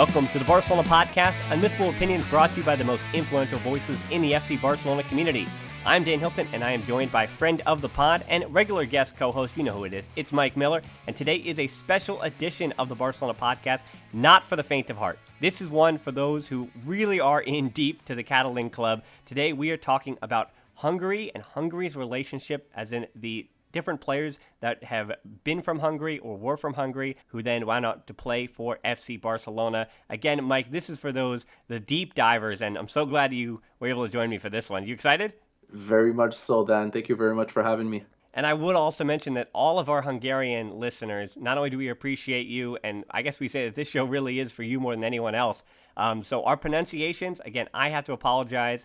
Welcome to the Barcelona Podcast, unmissable opinions brought to you by the most influential voices in the FC Barcelona community. I'm Dan Hilton, and I am joined by friend of the pod and regular guest co-host, you know who it is, it's Mike Miller, and today is a special edition of the Barcelona Podcast, not for the faint of heart. This is one for those who really are in deep to the Catalan club. Today we are talking about Hungary and Hungary's relationship, as in the different players that have been from Hungary or were from Hungary who then went out to play for FC Barcelona. Again, Mike, this is for the deep divers, and I'm so glad you were able to join me for this one. You excited? Very much so, Dan. Thank you very much for having me. And I would also mention that all of our Hungarian listeners, not only do we appreciate you, and I guess we say that this show really is for you more than anyone else. So our pronunciations, again, I have to apologize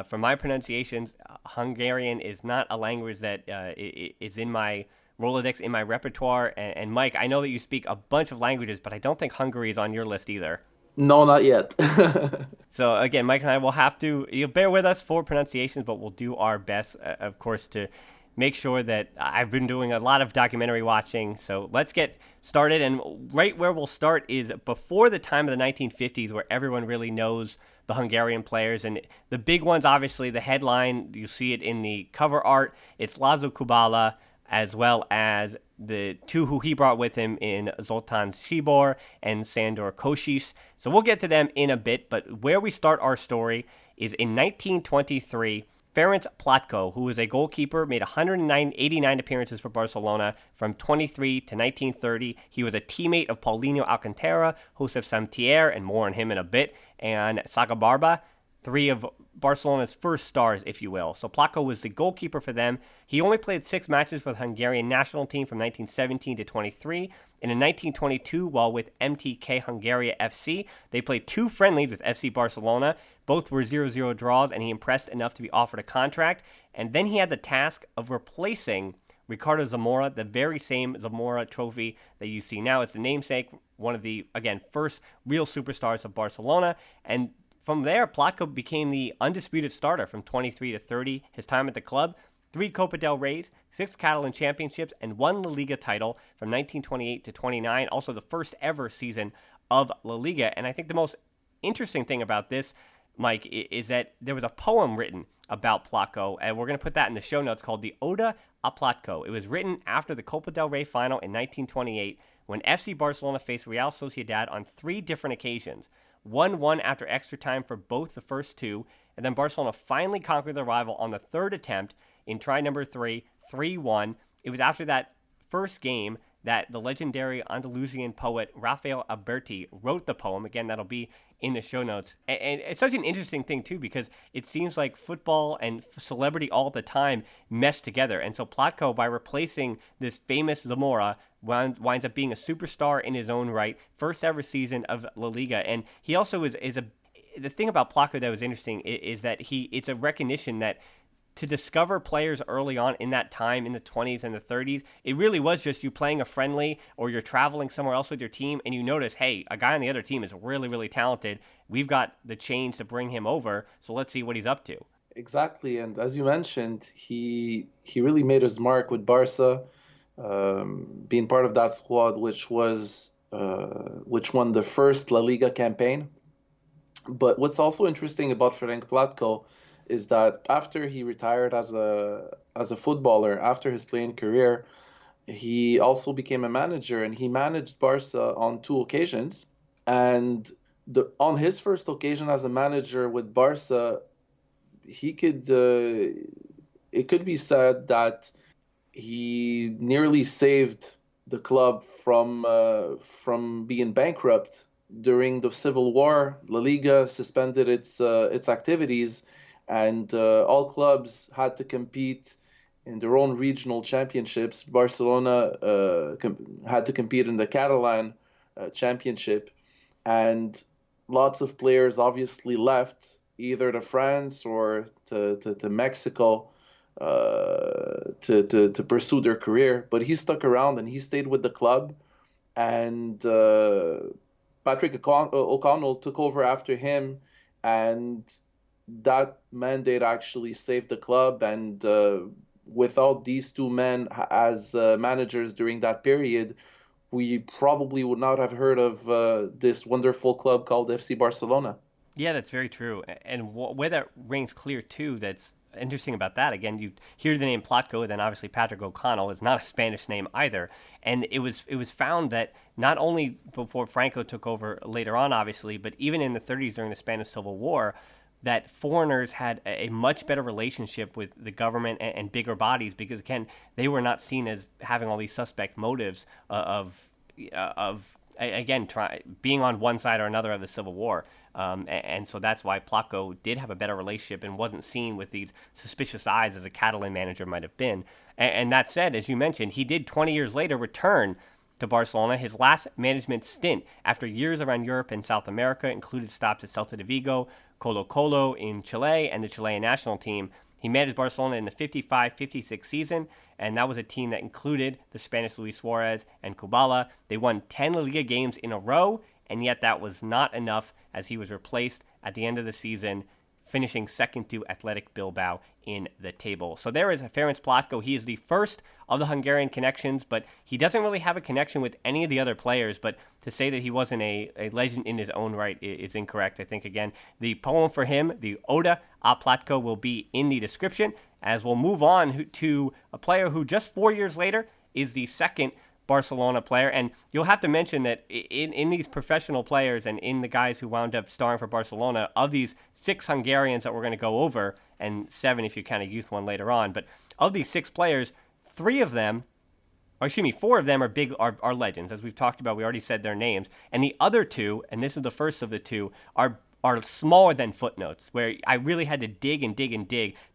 for my pronunciations. Hungarian is not a language that is in my Rolodex, in my repertoire. And Mike, I know that you speak a bunch of languages, but I don't think Hungary is on your list either. No, not yet. So again, Mike and I will have to, you'll bear with us for pronunciations, but we'll do our best, of course, to make sure that I've been doing a lot of documentary watching. So let's get started. And right where we'll start is before the time of the 1950s, where everyone really knows the Hungarian players. And the big ones, obviously, the headline, you see it in the cover art, it's László Kubala, as well as the two who he brought with him in Zoltán Csibor and Sandor Kocsis. So we'll get to them in a bit, but where we start our story is in 1923, Ferenc Plattkó, who was a goalkeeper, made 189 appearances for Barcelona from 23 to 1930. He was a teammate of Paulinho Alcantara, Josef Samitier, and more on him in a bit, and Saga Barba, three of Barcelona's first stars, if you will. So Plattkó was the goalkeeper for them. He only played 6 matches for the Hungarian national team from 1917 to 23. And in 1922, while with MTK Hungaria FC, they played 2 friendlies with FC Barcelona. Both were 0-0 draws, and he impressed enough to be offered a contract. And then he had the task of replacing Ricardo Zamora, the very same Zamora trophy that you see now. It's the namesake, one of the, again, first real superstars of Barcelona. And from there, Plattkó became the undisputed starter from 23 to 30. His time at the club, 3 Copa del Reys, 6 Catalan championships, and 1 La Liga title from 1928 to 29. Also the first ever season of La Liga. And I think the most interesting thing about this, Mike, is that there was a poem written about Plattkó, and we're going to put that in the show notes, called the Oda a Plattkó. It was written after the Copa del Rey final in 1928 when FC Barcelona faced Real Sociedad on 3 different occasions. 1-1 after extra time for both the first 2, and then Barcelona finally conquered their rival on the 3rd attempt in try number 3, 3-1. It was after that first game that the legendary Andalusian poet Rafael Alberti wrote the poem. Again, that'll be in the show notes. And it's such an interesting thing, too, because it seems like football and celebrity all the time mesh together. And so Plattkó, by replacing this famous Zamora, winds up being a superstar in his own right, first ever season of La Liga. And he also the thing about Plattkó that was interesting is that it's a recognition that to discover players early on in that time, in the 20s and the 30s, it really was just you playing a friendly or you're traveling somewhere else with your team and you notice, hey, a guy on the other team is really, really talented. We've got the change to bring him over, so let's see what he's up to. Exactly, and as you mentioned, he really made his mark with Barca, being part of that squad which won the first La Liga campaign. But what's also interesting about Ferenc Plattkó is that after he retired as a footballer, after his playing career, he also became a manager, and he managed Barca on 2 occasions. And on his first occasion as a manager with Barca, it could be said that he nearly saved the club from being bankrupt during the Civil War. La Liga suspended its activities, and all clubs had to compete in their own regional championships. Barcelona had to compete in the Catalan championship, and lots of players obviously left either to France or to Mexico to pursue their career. But he stuck around and he stayed with the club, and Patrick O'Connell took over after him, and that mandate actually saved the club. And without these 2 men as managers during that period, we probably would not have heard of this wonderful club called FC Barcelona. Yeah, that's very true. And where that rings clear, too, that's interesting about that, again, you hear the name Plattkó, then obviously Patrick O'Connell is not a Spanish name either. And it was found that not only before Franco took over later on, obviously, but even in the 30s during the Spanish Civil War, that foreigners had a much better relationship with the government and bigger bodies because, again, they were not seen as having all these suspect motives of again, being on one side or another of the Civil War. And so that's why Plattkó did have a better relationship and wasn't seen with these suspicious eyes as a Catalan manager might have been. And that said, as you mentioned, he did 20 years later return to Barcelona. His last management stint after years around Europe and South America included stops at Celta de Vigo, Colo-Colo in Chile, and the Chilean national team. He managed Barcelona in the 55-56 season, and that was a team that included the Spanish Luis Suarez and Kubala. They won 10 La Liga games in a row, and yet that was not enough as he was replaced at the end of the season, finishing second to Athletic Bilbao in the table. So there is Ferenc Plattkó. He is the first of the Hungarian connections, but he doesn't really have a connection with any of the other players. But to say that he wasn't a legend in his own right is incorrect. I think, again, the poem for him, the Oda a Plattkó, will be in the description, as we'll move on to a player who just 4 years later is the second Barcelona player. And you'll have to mention that in these professional players and in the guys who wound up starring for Barcelona, of these 6 Hungarians that we're going to go over, and 7 if you count a youth one later on, but of these 6 players, 4 of them are legends. As we've talked about, we already said their names. And the other 2, and this is the first of the 2, are smaller than footnotes, where I really had to dig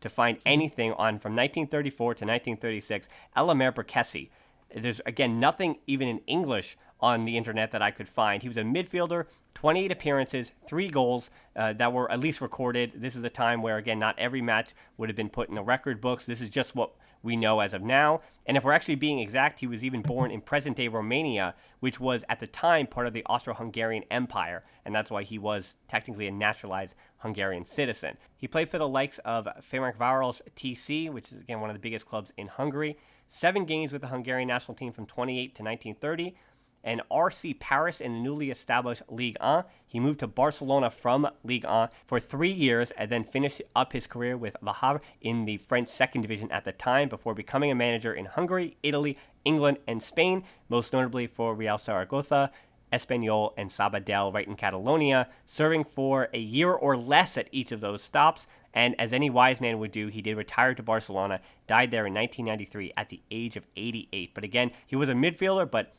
to find anything on from 1934 to 1936, Elamer Berkesi. There's, again, nothing even in English on the internet that I could find. He was a midfielder, 28 appearances, 3 goals that were at least recorded. This is a time where, again, not every match would have been put in the record books. This is just what we know as of now. And if we're actually being exact, he was even born in present-day Romania, which was at the time part of the Austro-Hungarian Empire, and that's why he was technically a naturalized Hungarian citizen. He played for the likes of Ferencváros TC, which is, again, one of the biggest clubs in Hungary, 7 games with the Hungarian national team from 28 to 1930, and RC Paris in the newly established Ligue 1. He moved to Barcelona from Ligue 1 for 3 years and then finished up his career with Le Havre in the French second division at the time before becoming a manager in Hungary, Italy, England, and Spain, most notably for Real Zaragoza, Espanyol, and Sabadell right in Catalonia, serving for a year or less at each of those stops. And as any wise man would do, he did retire to Barcelona, died there in 1993 at the age of 88. But again, he was a midfielder, but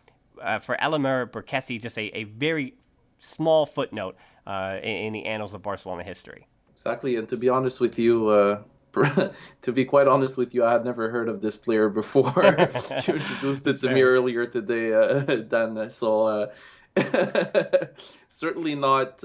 for Elamer Berkesi, just a very small footnote in the annals of Barcelona history. Exactly, and to be honest with you, to be quite honest with you, I had never heard of this player before. You introduced it to me earlier today, Dan. So certainly not.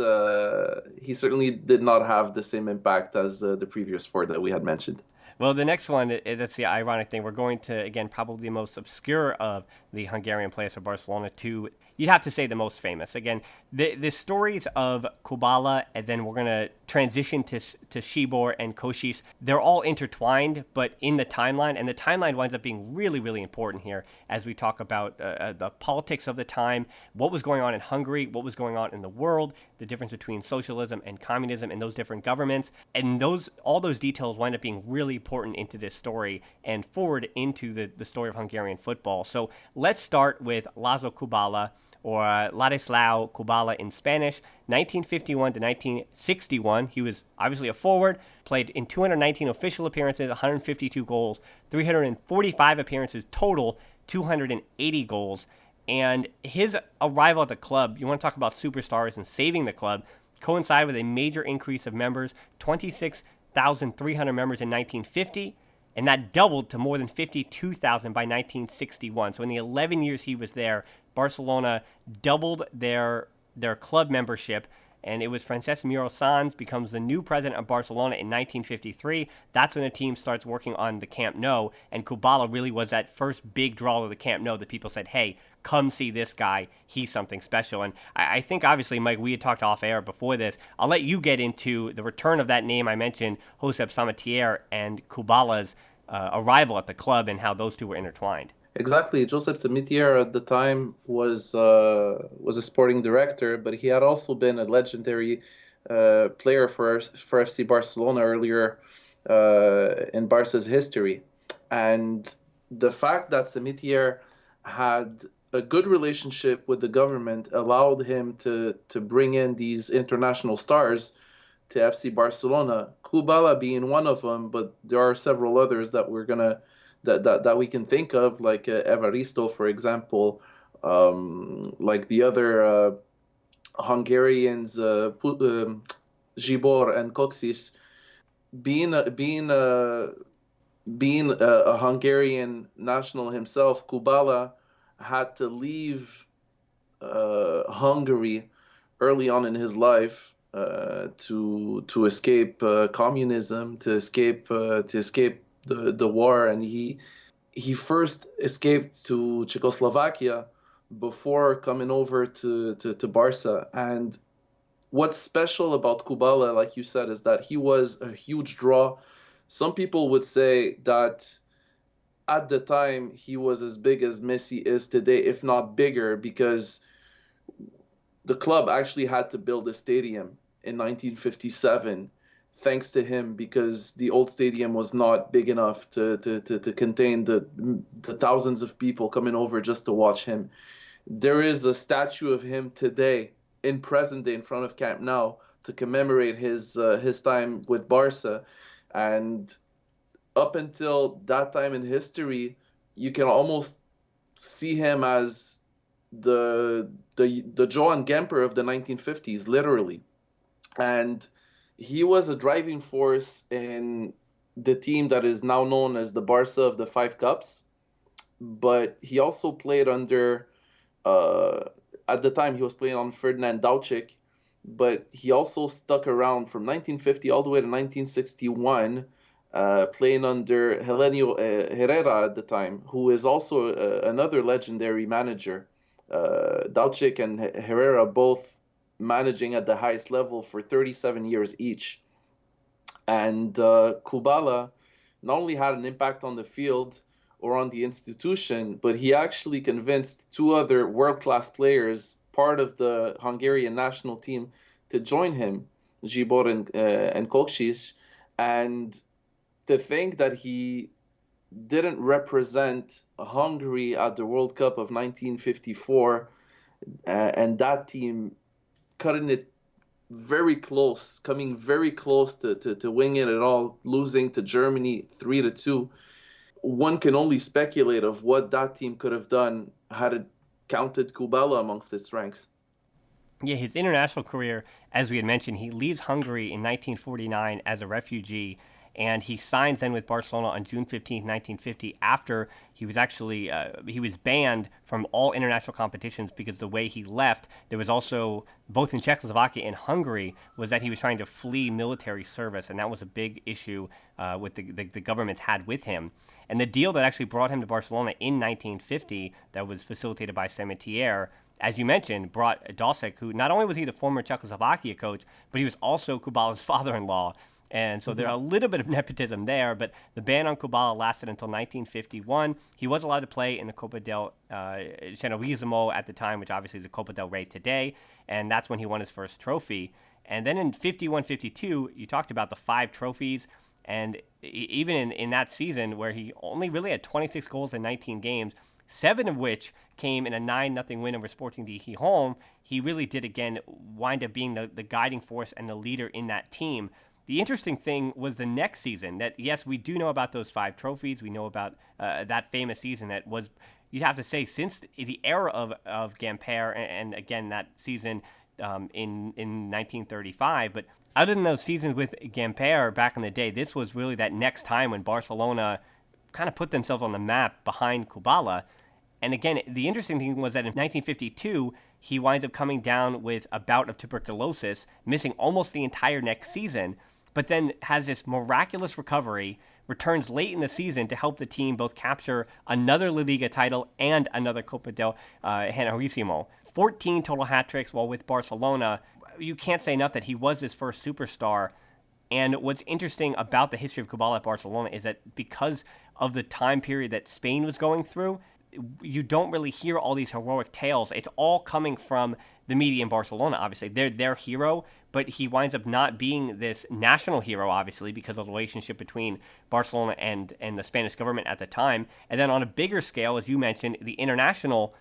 He certainly did not have the same impact as the previous 4 that we had mentioned. Well, the next one, that's the ironic thing. We're going to, again, probably the most obscure of the Hungarian players for Barcelona to, you'd have to say, the most famous. Again, the stories of Kubala, and then we're going to transition to Szybor and Kocsis. They're all intertwined, but in the timeline, and the timeline winds up being really, really important here as we talk about the politics of the time, what was going on in Hungary, what was going on in the world, the difference between socialism and communism and those different governments. And all those details wind up being really important into this story and forward into the story of Hungarian football. So let's start with László Kubala, or Ladislao Kubala in Spanish, 1951 to 1961. He was obviously a forward, played in 219 official appearances, 152 goals, 345 appearances total, 280 goals. And his arrival at the club, you want to talk about superstars and saving the club, coincided with a major increase of members, 26,300 members in 1950, and that doubled to more than 52,000 by 1961. So in the 11 years he was there, Barcelona doubled their club membership, and it was Francesc Miró Sans becomes the new president of Barcelona in 1953. That's when the team starts working on the Camp Nou, and Kubala really was that first big draw to the Camp Nou that people said, hey, come see this guy. He's something special. And I think, obviously, Mike, we had talked off air before this. I'll let you get into the return of that name I mentioned, Josep Samitier, and Kubala's arrival at the club and how those two were intertwined. Exactly. Joseph Samitier at the time was a sporting director, but he had also been a legendary player for FC Barcelona earlier in Barca's history. And the fact that Samitier had a good relationship with the government allowed him to bring in these international stars to FC Barcelona. Kubala being one of them, but there are several others that we're gonna that we can think of, like Evaristo, for example, like the other Hungarians, Zsibor and Coxis. Being a, being a, being a Hungarian national himself, Kubala had to leave Hungary early on in his life to escape communism, to escape the war, and he first escaped to Czechoslovakia before coming over to Barca. And what's special about Kubala, like you said, is that he was a huge draw. Some people would say that at the time he was as big as Messi is today, if not bigger, because the club actually had to build a stadium in 1957 thanks to him, because the old stadium was not big enough to contain the thousands of people coming over just to watch him. There is a statue of him today in present day in front of Camp Nou to commemorate his time with Barca. And up until that time in history, you can almost see him as the Johan Gamper of the 1950s, literally. And he was a driving force in the team that is now known as the Barca of the Five Cups. But he also played under, at the time he was playing on Ferdinand Daučić, but he also stuck around from 1950 all the way to 1961, playing under Helenio Herrera at the time, who is also another legendary manager. Daučić and Herrera both managing at the highest level for 37 years each. And Kubala not only had an impact on the field or on the institution, but he actually convinced two other world-class players, part of the Hungarian national team, to join him, Zsibor and Koksis. And to think that he didn't represent Hungary at the World Cup of 1954, and that team cutting it very close, coming very close to winging it all, losing to Germany 3-2. One can only speculate of what that team could have done had it counted Kubala amongst its ranks. Yeah, his international career, as we had mentioned, he leaves Hungary in 1949 as a refugee, and he signs then with Barcelona on June 15, 1950, after he was actually he was banned from all international competitions because the way he left, there was also, both in Czechoslovakia and Hungary, was that he was trying to flee military service, and that was a big issue with the governments had with him. And the deal that actually brought him to Barcelona in 1950, that was facilitated by Samitier, as you mentioned, brought Daučić, who not only was he the former Czechoslovakia coach, but he was also Kubala's father-in-law. And so there's a little bit of nepotism there, but the ban on Kubala lasted until 1951. He was allowed to play in the Copa del Generalissimo at the time, which obviously is the Copa del Rey today, and that's when he won his first trophy. And then in 51-52, you talked about the 5 trophies, and even in that season where he only really had 26 goals in 19 games, 7 of which came in a 9-0 win over Sporting de Gijón, he really did, again, wind up being the guiding force and the leader in that team. The interesting thing was the next season, that, yes, we do know about those 5 trophies. We know about that famous season that was, you'd have to say, since the era of Gamper, and again, that season in 1935. But other than those seasons with Gamper back in the day, this was really that next time when Barcelona kind of put themselves on the map behind Kubala. And again, the interesting thing was that in 1952, he winds up coming down with a bout of tuberculosis, missing almost the entire next season, but then has this miraculous recovery, returns late in the season to help the team both capture another La Liga title and another Copa del Generalissimo. 14 total hat tricks while with Barcelona. You can't say enough that he was his first superstar. And what's interesting about the history of Kubala at Barcelona is that because of the time period that Spain was going through, you don't really hear all these heroic tales. It's all coming from the media in Barcelona, obviously. They're their hero, but he winds up not being this national hero, obviously, because of the relationship between Barcelona and the Spanish government at the time. And then on a bigger scale, as you mentioned, the international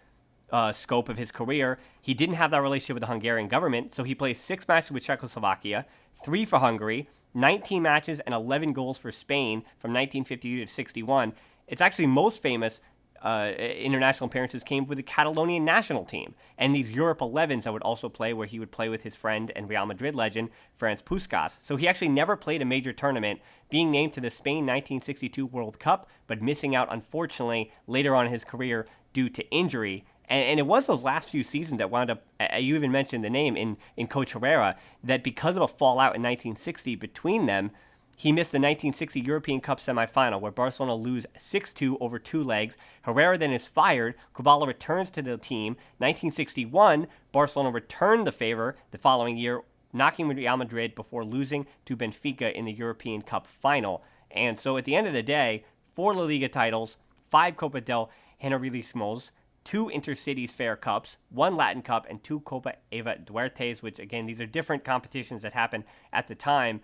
scope of his career, he didn't have that relationship with the Hungarian government, so he plays 6 matches with Czechoslovakia, 3 for Hungary, 19 matches and 11 goals for Spain from 1952 to 61. It's actually most famous international appearances came with the Catalonian national team and these Europe 11s that would also play, where he would play with his friend and Real Madrid legend Ferenc Puskas. So he actually never played a major tournament, being named to the Spain 1962 World Cup, but missing out, unfortunately, later on in his career due to injury. And it was those last few seasons that wound up, you even mentioned the name in Coach Herrera, that because of a fallout in 1960 between them, he missed the 1960 European Cup semifinal, where Barcelona lose 6-2 over 2 legs. Herrera then is fired. Kubala returns to the team. 1961, Barcelona returned the favor the following year, knocking Real Madrid before losing to Benfica in the European Cup final. And so at the end of the day, 4 La Liga titles, 5 Copa del Generalísimos, 2 Intercities Fair Cups, 1 Latin Cup, and 2 Copa Eva Duartes, which, again, these are different competitions that happened at the time.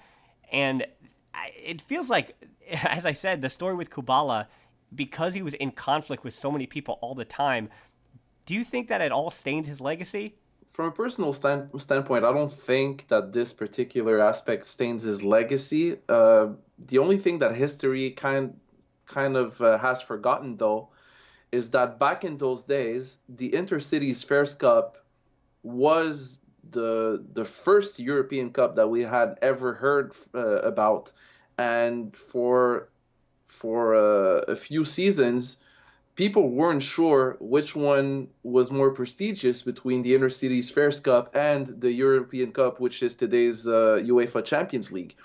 And it feels like, as I said, the story with Kubala, because he was in conflict with so many people all the time, do you think that it all stains his legacy? From a personal standpoint, I don't think that this particular aspect stains his legacy. The only thing that history kind of has forgotten, though, is that back in those days, the Intercities Fairs Cup was the first European Cup that we had ever heard about, and for a few seasons, people weren't sure which one was more prestigious between the Intercities Fairs Cup and the European Cup, which is today's UEFA Champions League.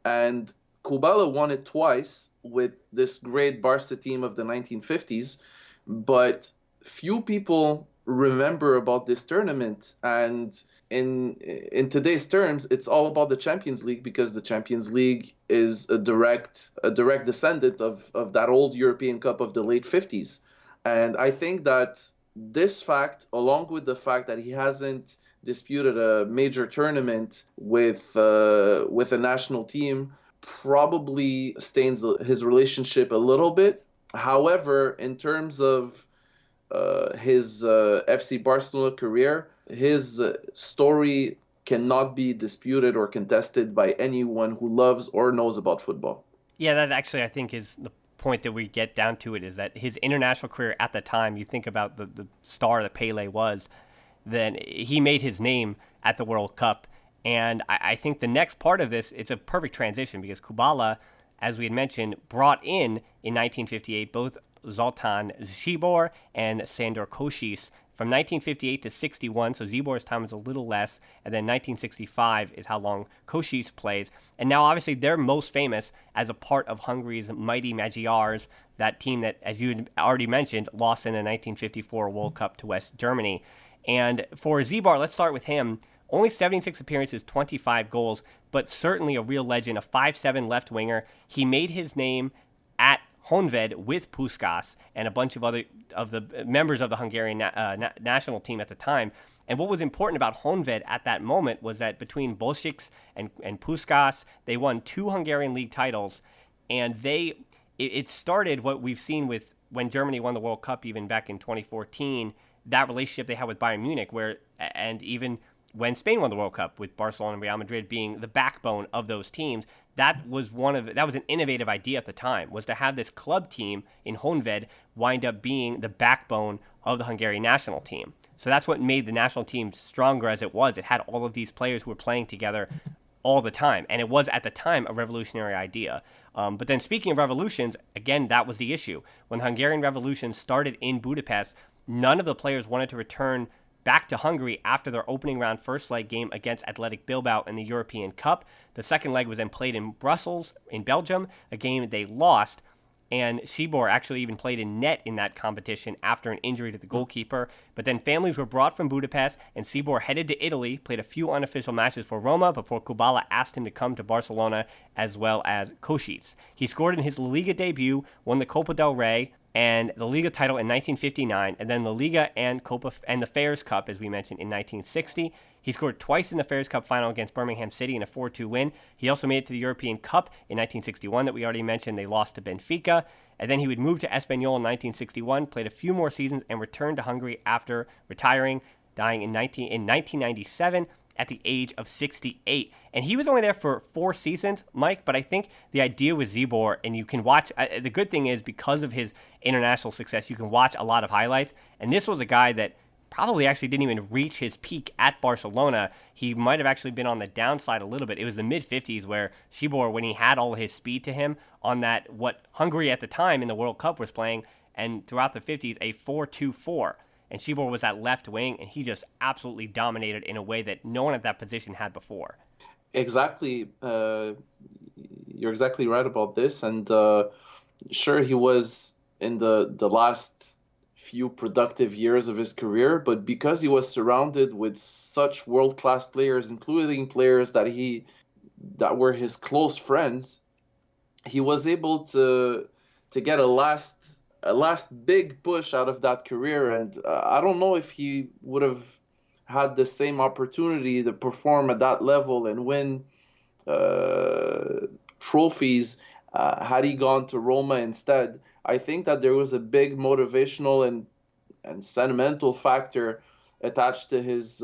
And Kubala won it twice with this great Barca team of the 1950s, but few people remember about this tournament. And in today's terms, it's all about the Champions League, because the Champions League is a direct descendant of that old European Cup of the late 50s. And I think that this fact, along with the fact that he hasn't disputed a major tournament with a national team, probably stains his relationship a little bit. However, in terms of his FC Barcelona career, his story cannot be disputed or contested by anyone who loves or knows about football. Yeah, that actually, I think, is the point that we get down to it, is that his international career at the time, you think about the star that Pele was, then he made his name at the World Cup. And I think the next part of this, it's a perfect transition, because Kubala, as we had mentioned, brought in 1958 both Zoltan Zibor and Sandor Kocsis from 1958 to 61, so Zibor's time is a little less, and then 1965 is how long Kocsis plays. And now, obviously, they're most famous as a part of Hungary's Mighty Magyars, that team that, as you already mentioned, lost in the 1954 World Cup to West Germany. And for Zibor, let's start with him. Only 76 appearances, 25 goals, but certainly a real legend, a 5'7" left winger. He made his name at Honvéd with Puskas and a bunch of other of the members of the Hungarian national team at the time. And what was important about Honvéd at that moment was that between Bolshiks and Puskas, they won 2 Hungarian league titles, and it started what we've seen with when Germany won the World Cup, even back in 2014, that relationship they had with Bayern Munich, and even when Spain won the World Cup, with Barcelona and Real Madrid being the backbone of those teams. That was an innovative idea at the time, was to have this club team in Honvéd wind up being the backbone of the Hungarian national team. So that's what made the national team stronger as it was. It had all of these players who were playing together all the time, and it was at the time a revolutionary idea. But then, speaking of revolutions, again, that was the issue. When the Hungarian Revolution started in Budapest, none of the players wanted to return back to Hungary after their opening round first leg game against Athletic Bilbao in the European Cup. The second leg was then played in Brussels, in Belgium, a game they lost, and Zibor actually even played in net in that competition after an injury to the goalkeeper. But then families were brought from Budapest, and Zibor headed to Italy, played a few unofficial matches for Roma before Kubala asked him to come to Barcelona, as well as Kocsis. He scored in his La Liga debut, won the Copa del Rey, and the Liga title in 1959, and then the Liga and Copa and the Fairs Cup, as we mentioned, in 1960. He scored twice in the Fairs Cup final against Birmingham City in a 4-2 win. He also made it to the European Cup in 1961 that we already mentioned. They lost to Benfica. And then he would move to Espanyol in 1961, played a few more seasons, and returned to Hungary after retiring, dying in 1997 at the age of 68. And he was only there for 4 seasons, Mike, but I think the idea with Zibor, and you can watch, the good thing is because of his international success, you can watch a lot of highlights. And this was a guy that probably actually didn't even reach his peak at Barcelona. He might have actually been on the downside a little bit. It was the mid-50s where Zibor, when he had all his speed to him on that, what Hungary at the time in the World Cup was playing, and throughout the 50s, a 4-2-4. And Zibor was at left wing, and he just absolutely dominated in a way that no one at that position had before. Exactly. You're exactly right about this. And sure, he was in the last few productive years of his career, but because he was surrounded with such world-class players, including players that were his close friends, he was able to get a last big push out of that career. And I don't know if he would have had the same opportunity to perform at that level and win trophies had he gone to Roma instead. I think that there was a big motivational and sentimental factor attached to his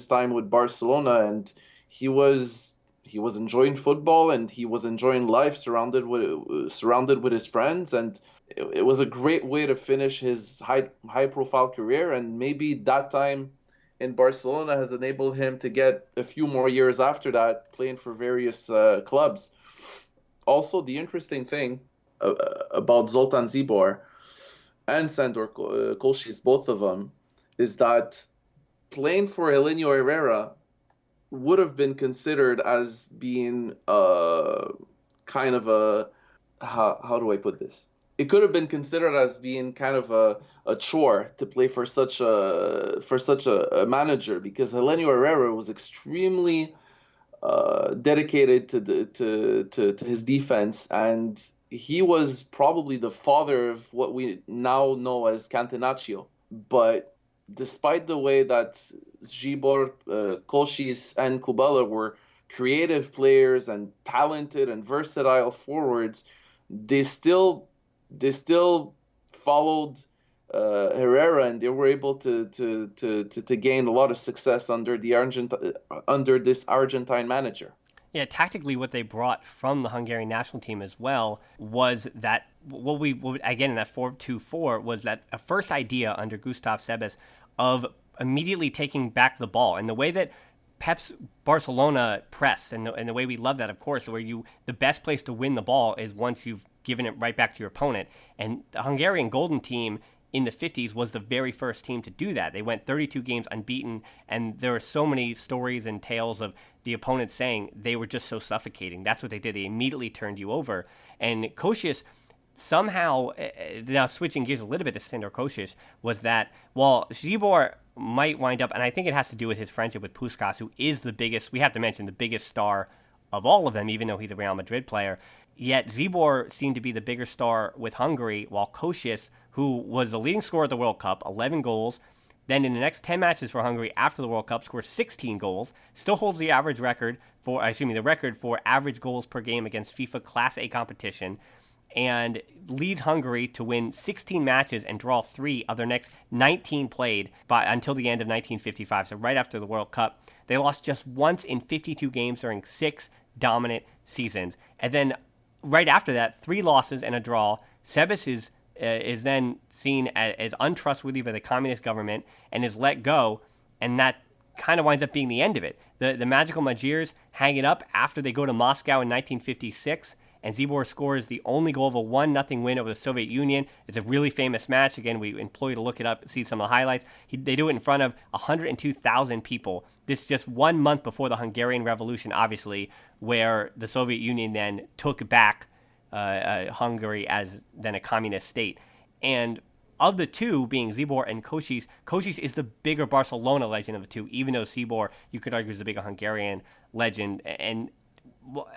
time with Barcelona, and he was enjoying football and he was enjoying life surrounded with his friends, and it was a great way to finish his high profile career. And maybe that time in Barcelona has enabled him to get a few more years after that playing for various clubs. Also, the interesting thing about Zoltan Zibor and Sandor Kocsis, both of them, is that playing for Helenio Herrera would have been considered as being kind of a how do I put this? It could have been considered as being kind of a chore to play for such a manager, because Helenio Herrera was extremely dedicated to his defense, and he was probably the father of what we now know as Catenaccio. But despite the way that Zibor, Kocsis, and Kubala were creative players and talented and versatile forwards, they still followed Herrera, and they were able to gain a lot of success under this Argentine manager. Yeah, tactically, what they brought from the Hungarian national team as well was that again in that 4-2-4 was that a first idea under Gustav Sebes of immediately taking back the ball, and the way that Pep's Barcelona press, and the way we love that, of course, where the best place to win the ball is once you've given it right back to your opponent. And the Hungarian Golden Team in the 50s was the very first team to do that. They went 32 games unbeaten, and there are so many stories and tales of the opponents saying they were just so suffocating. That's what they did. They immediately turned you over. And Kocsis somehow, now switching gears a little bit to Sandor Kocsis, was that while Zibor might wind up, and I think it has to do with his friendship with Puskás, who is the biggest, we have to mention, the biggest star of all of them, even though he's a Real Madrid player. Yet Zibor seemed to be the bigger star with Hungary, while Kocsis, who was the leading scorer at the World Cup, 11 goals, then in the next 10 matches for Hungary after the World Cup scored 16 goals, still holds the record for average goals per game against FIFA Class A competition, and leads Hungary to win 16 matches and draw 3 of their next 19 played until the end of 1955, so right after the World Cup. They lost just once in 52 games during 6 dominant seasons. And then right after that, 3 losses and a draw. Sebes is then seen as untrustworthy by the communist government and is let go, and that kind of winds up being the end of it. The Magical Magyars hang it up after they go to Moscow in 1956, and Zibor scores the only goal of a 1-0 win over the Soviet Union. It's a really famous match. Again, we implore you to look it up, see some of the highlights. They do it in front of 102,000 people. This is just 1 month before the Hungarian Revolution, obviously, where the Soviet Union then took back Hungary as then a communist state. And of the two, being Zibor and Kocsis, Kocsis is the bigger Barcelona legend of the two, even though Zibor, you could argue, is the bigger Hungarian legend. And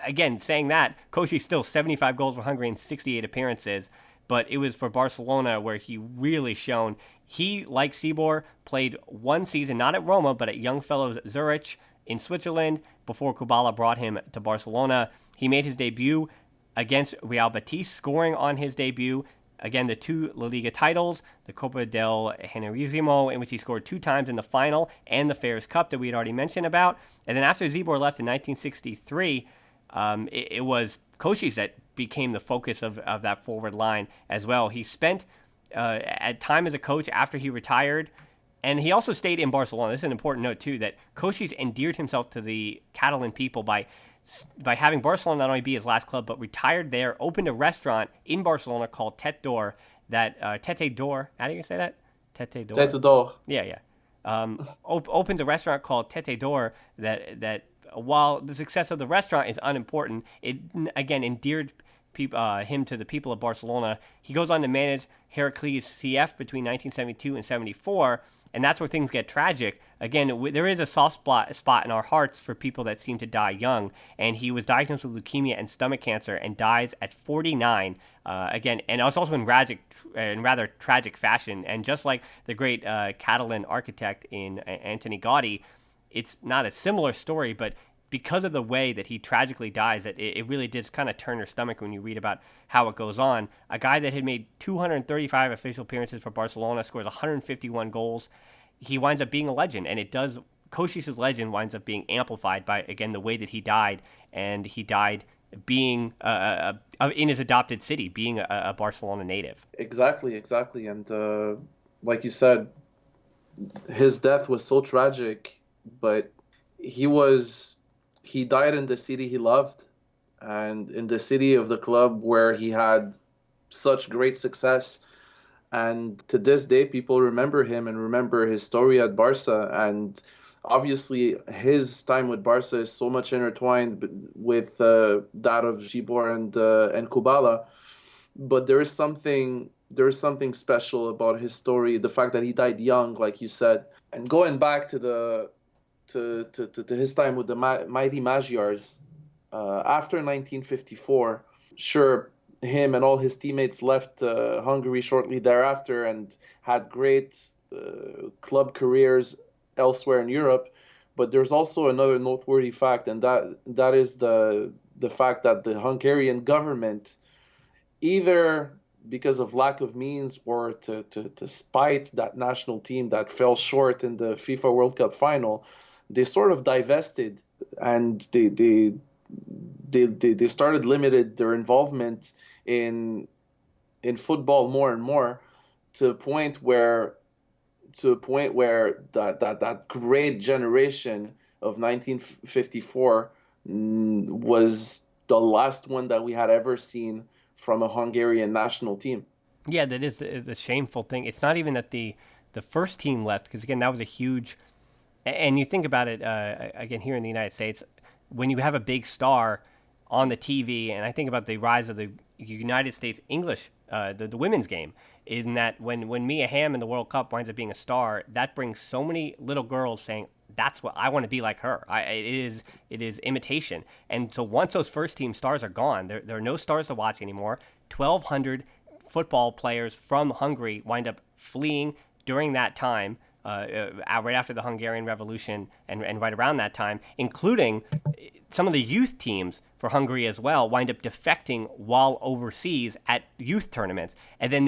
again, saying that, Kocsis still 75 goals for Hungary in 68 appearances, but it was for Barcelona where he really shone. He, like Zibor, played one season, not at Roma, but at Young Fellows Zurich in Switzerland before Kubala brought him to Barcelona. He made his debut against Real Betis, scoring on his debut. Again, the 2 La Liga titles, the Copa del Generalissimo, in which he scored 2 times in the final, and the Fairs Cup that we had already mentioned about. And then after Zibor left in 1963, it was Kocsis that became the focus of that forward line as well. He spent at time as a coach after he retired, and he also stayed in Barcelona. This is an important note, too, that Kocsis endeared himself to the Catalan people by having Barcelona not only be his last club, but retired there, opened a restaurant in Barcelona called Tete d'Or, Tete d'Or, how do you say that? Tete d'Or? Tete d'Or. Yeah. Opened a restaurant called Tete d'Or that while the success of the restaurant is unimportant, it, again, endeared him to the people of Barcelona. He goes on to manage Heracles CF between 1972 and 74, and that's where things get tragic. Again, there is a soft spot in our hearts for people that seem to die young, and he was diagnosed with leukemia and stomach cancer and dies at 49. Again, and it's also in rather tragic fashion. And just like the great Catalan architect in Antoni Gaudi, it's not a similar story, but because of the way that he tragically dies, that it really did kind of turn your stomach when you read about how it goes on. A guy that had made 235 official appearances for Barcelona, scores 151 goals. He winds up being a legend, and Kocsis' legend winds up being amplified by, again, the way that he died, and he died being in his adopted city, being a Barcelona native. Exactly. And like you said, his death was so tragic, but he died in the city he loved and in the city of the club where he had such great success. And to this day, people remember him and remember his story at Barca. And obviously, his time with Barca is so much intertwined with that of Zibor and Kubala. But there is something special about his story, the fact that he died young, like you said. And going back to his time with the Mighty Magyars, after 1954, sure, him and all his teammates left Hungary shortly thereafter and had great club careers elsewhere in Europe. But there's also another noteworthy fact, and that is the fact that the Hungarian government, either because of lack of means or to spite that national team that fell short in the FIFA World Cup final, they sort of divested, and they started limited their involvement in football more and more, to a point where that great generation of 1954 was the last one that we had ever seen from a Hungarian national team. Yeah, that is the shameful thing. It's not even that the first team left, because again, that was a huge. And you think about it, again, here in the United States, when you have a big star on the TV, and I think about the rise of the United States English, the women's game, is in that when Mia Hamm in the World Cup winds up being a star, that brings so many little girls saying, that's what I want to be like her. It is imitation. And so once those first team stars are gone, there are no stars to watch anymore. 1,200 football players from Hungary wind up fleeing during that time, right after the Hungarian Revolution and right around that time, including some of the youth teams for Hungary as well, wind up defecting while overseas at youth tournaments. And then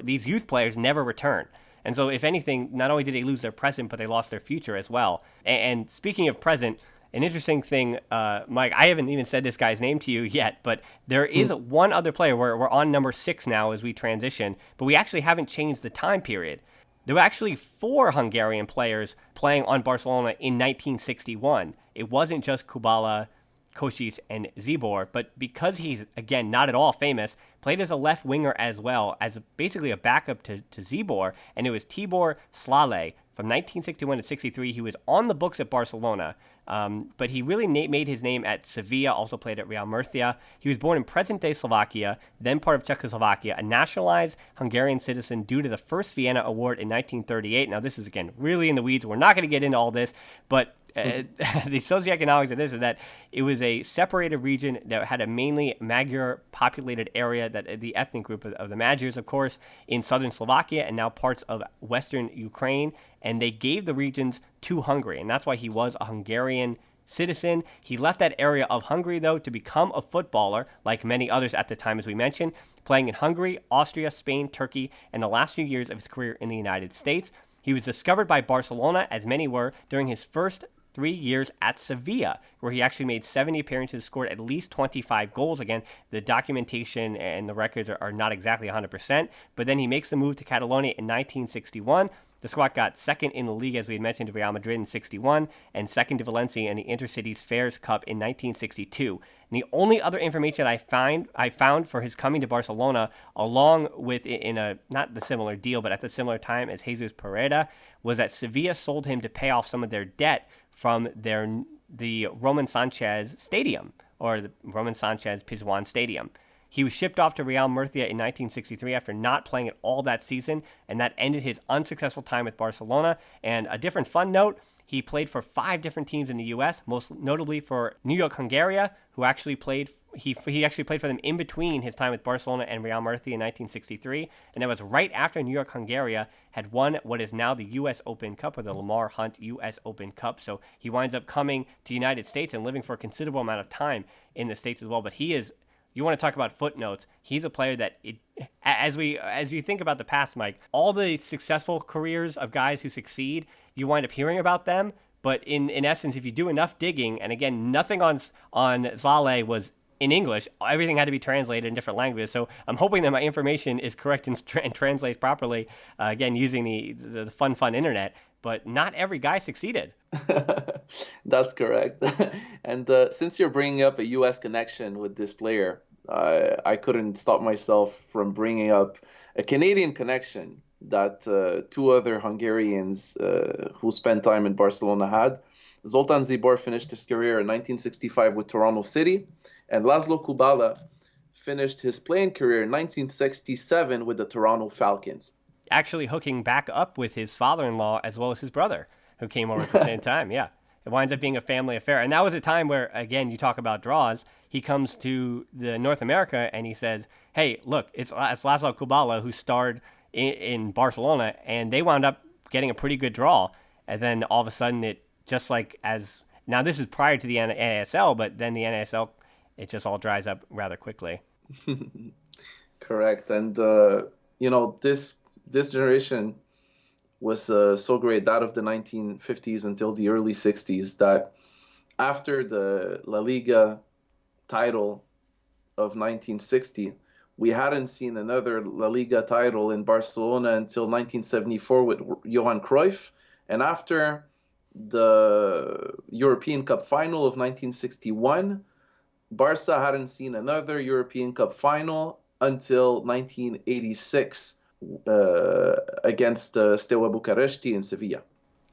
these youth players never return. And so if anything, not only did they lose their present, but they lost their future as well. And speaking of present, an interesting thing, Mike, I haven't even said this guy's name to you yet, but there is one other player. We're on number 6 now as we transition, but we actually haven't changed the time period. There were actually 4 Hungarian players playing on Barcelona in 1961. It wasn't just Kubala, Kocsis, and Zibor, but because he's, again, not at all famous, played as a left winger as well, as basically a backup to Zibor, and it was Tibor Slale. From 1961 to 63, he was on the books at Barcelona, but he really made his name at Sevilla, also played at Real Murcia. He was born in present-day Slovakia, then part of Czechoslovakia, a nationalized Hungarian citizen due to the first Vienna Award in 1938. Now, this is, again, really in the weeds. We're not going to get into all this, but The socioeconomics of this is that it was a separated region that had a mainly Magyar populated area, that the ethnic group of the Magyars, of course, in southern Slovakia and now parts of western Ukraine. And they gave the regions to Hungary. And that's why he was a Hungarian citizen. He left that area of Hungary, though, to become a footballer, like many others at the time, as we mentioned, playing in Hungary, Austria, Spain, Turkey, and the last few years of his career in the United States. He was discovered by Barcelona, as many were, during his first 3 years at Sevilla, where he actually made 70 appearances, scored at least 25 goals. Again, the documentation and the records are not exactly 100%, but then he makes the move to Catalonia in 1961. The squad got second in the league, as we had mentioned, to Real Madrid in 61, and second to Valencia in the Intercities Fairs Cup in 1962. And the only other information I found for his coming to Barcelona, along with in a not the similar deal, but at the similar time as Jesus Pereda, was that Sevilla sold him to pay off some of their debt from the Roman Sanchez Stadium, or the Roman Sanchez Pizjuan Stadium. He was shipped off to Real Murcia in 1963 after not playing at all that season, and that ended his unsuccessful time with Barcelona. And a different fun note, he played for 5 different teams in the U.S., most notably for New York Hungarian, who actually played. He actually played for them in between his time with Barcelona and Real Murcia in 1963, and that was right after New York Hungarian had won what is now the U.S. Open Cup, or the Lamar Hunt U.S. Open Cup. So he winds up coming to the United States and living for a considerable amount of time in the States as well. But he is. You want to talk about footnotes. He's a player that, as you think about the past, Mike, all the successful careers of guys who succeed, you wind up hearing about them. But in essence, if you do enough digging, and again, nothing on Zale was in English, everything had to be translated in different languages. So I'm hoping that my information is correct and translates properly, again, using the fun internet. But not every guy succeeded. That's correct. And since you're bringing up a U.S. connection with this player, I couldn't stop myself from bringing up a Canadian connection that 2 other Hungarians who spent time in Barcelona had. Zoltán Zibor finished his career in 1965 with Toronto City, and László Kubala finished his playing career in 1967 with the Toronto Falcons. Actually hooking back up with his father-in-law as well as his brother, who came over at the same time. Yeah, it winds up being a family affair. And that was a time where, again, you talk about draws. He comes to the North America and he says, hey, look, it's László Kubala who starred in Barcelona, and they wound up getting a pretty good draw. And then all of a sudden, it just like as now this is prior to the NASL, but then the NASL, it just all dries up rather quickly. Correct. And, this generation was so great, that of the 1950s until the early 60s, that after the La Liga title of 1960, we hadn't seen another La Liga title in Barcelona until 1974 with Johan Cruyff. And after the European Cup final of 1961, Barca hadn't seen another European Cup final until 1986 against Steaua Bucharesti in Sevilla.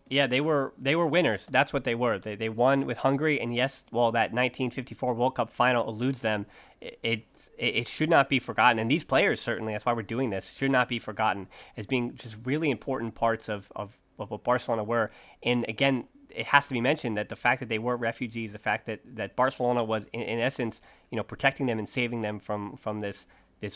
Yeah, they were winners. That's what they were. They won with Hungary, and yes, while that 1954 World Cup final eludes them, it should not be forgotten. And these players, certainly, that's why we're doing this, should not be forgotten as being just really important parts of what Barcelona were. And again, it has to be mentioned that the fact that they were refugees, the fact that Barcelona was in essence, protecting them and saving them from this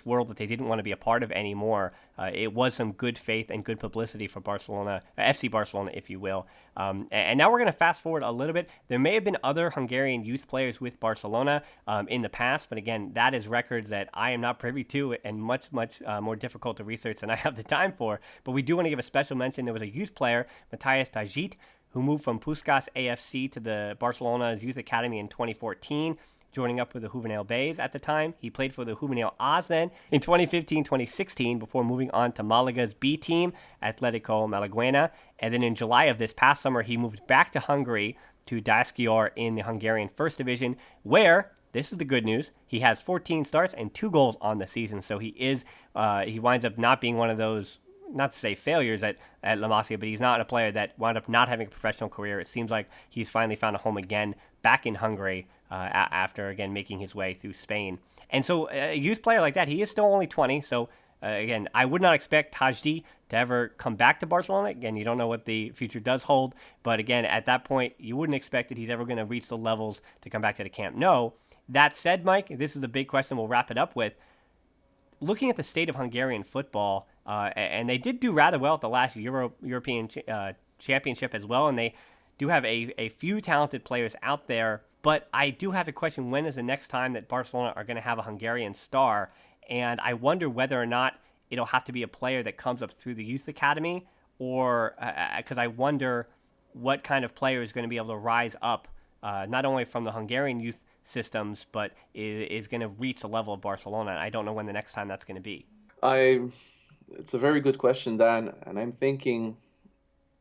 world that they didn't want to be a part of anymore. It was some good faith and good publicity for Barcelona, FC Barcelona, if you will. And now we're going to fast forward a little bit. There may have been other Hungarian youth players with Barcelona in the past, but again, that is records that I am not privy to and much more difficult to research than I have the time for. But we do want to give a special mention. There was a youth player, Matthias Tajit, who moved from Puskás AFC to the Barcelona's youth academy in 2014. Joining up with the Juvenil Bays at the time. He played for the Juvenil As then in 2015-2016 before moving on to Malaga's B team, Atletico Malaguena. And then in July of this past summer, he moved back to Hungary to Daskior in the Hungarian First Division, where, this is the good news, he has 14 starts and 2 goals on the season. So he winds up not being one of those, not to say failures at La Masia, but he's not a player that wound up not having a professional career. It seems like he's finally found a home again back in Hungary after, again, making his way through Spain. And so a youth player like that, he is still only 20, so again, I would not expect Tajdi to ever come back to Barcelona. Again, you don't know what the future does hold. But again, at that point, you wouldn't expect that he's ever going to reach the levels to come back to the Camp Nou. That said, Mike, this is a big question we'll wrap it up with. Looking at the state of Hungarian football, and they did do rather well at the last European Championship as well, and they do have a few talented players out there. But I do have a question, when is the next time that Barcelona are going to have a Hungarian star? And I wonder whether or not it'll have to be a player that comes up through the youth academy, or because I wonder what kind of player is going to be able to rise up, not only from the Hungarian youth systems, but is going to reach the level of Barcelona. I don't know when the next time that's going to be. It's a very good question, Dan, and I'm thinking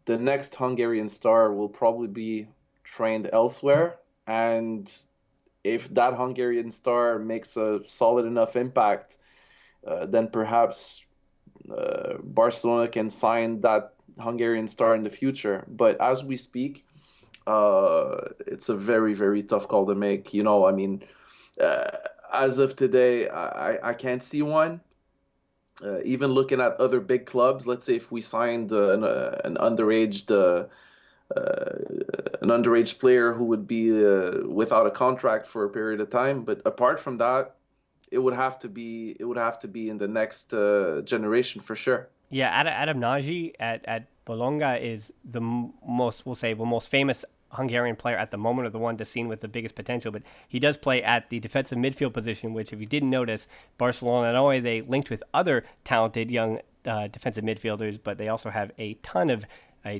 the next Hungarian star will probably be trained elsewhere, and if that Hungarian star makes a solid enough impact, then perhaps Barcelona can sign that Hungarian star in the future. But as we speak, it's a very, very tough call to make. I mean, as of today, I can't see one. Even looking at other big clubs, let's say if we signed an underage player who would be without a contract for a period of time. But apart from that, it would have to be in the next generation for sure. Yeah, Adam Nagy at Bologna is the most famous Hungarian player at the moment, or the one that's seen with the biggest potential. But he does play at the defensive midfield position, which, if you didn't notice, Barcelona, not only they linked with other talented young defensive midfielders, but they also have a ton of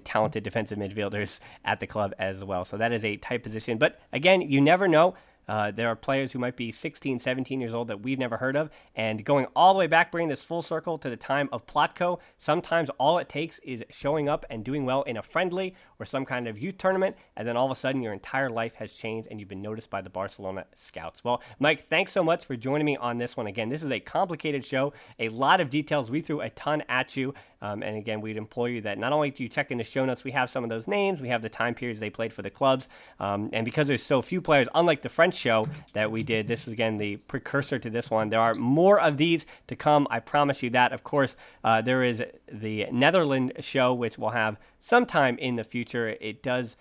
talented defensive midfielders at the club as well. So that is a tight position. But again, you never know. There are players who might be 16, 17 years old that we've never heard of. And going all the way back, bringing this full circle to the time of Plattkó, sometimes all it takes is showing up and doing well in a friendly or some kind of youth tournament, and then all of a sudden your entire life has changed and you've been noticed by the Barcelona scouts. Well, Mike, thanks so much for joining me on this one. Again, this is a complicated show, a lot of details. We threw a ton at you. And again, we'd implore you that not only do you check in the show notes, we have some of those names, we have the time periods they played for the clubs. And because there's so few players, unlike the French show that we did, this is again the precursor to this one. There are more of these to come, I promise you that. Of course, there is the Netherlands show, which we'll have sometime in the future. The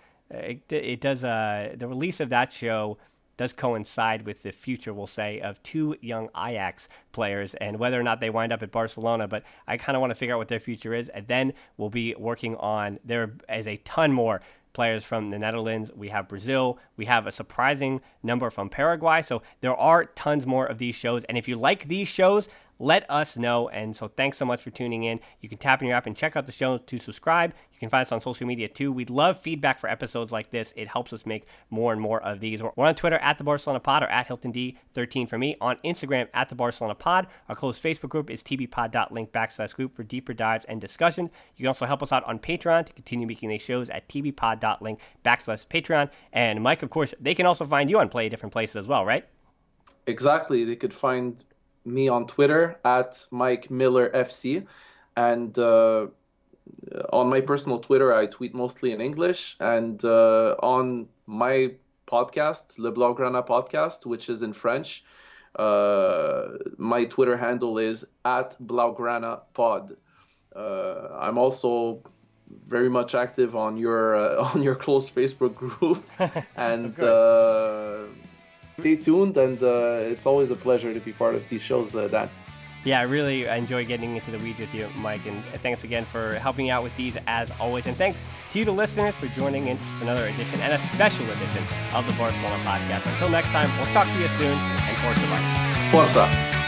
release of that show does coincide with the future, we'll say, of two young Ajax players and whether or not they wind up at Barcelona. But I kind of want to figure out what their future is, and then we'll be working on, there is a ton more players from the Netherlands. We have Brazil. We have a surprising number from Paraguay. So there are tons more of these shows. And if you like these shows, let us know. And so thanks so much for tuning in. You can tap in your app and check out the show to subscribe. You can find us on social media too. We'd love feedback for episodes like this. It helps us make more and more of these. We're on Twitter at the Barcelona Pod, or at HiltonD13 for me. On Instagram at the Barcelona Pod. Our closed Facebook group is tbpod.link/group for deeper dives and discussions. You can also help us out on Patreon to continue making these shows at tbpod.link/Patreon. And Mike, of course, they can also find you on Play different places as well, right? Exactly. They could find me on Twitter at Mike Miller FC, and on my personal Twitter I tweet mostly in English, and on my podcast, Le Blaugrana Podcast, which is in French, my Twitter handle is at Blaugrana Pod. I'm also very much active on your closed Facebook group, and stay tuned, and it's always a pleasure to be part of these shows, Dan. Yeah, I really enjoy getting into the weeds with you, Mike, and thanks again for helping out with these as always. And thanks to you, the listeners, for joining in for another edition, and a special edition of the Barcelona Podcast. Until next time, we'll talk to you soon, and Forza Barça. Forza.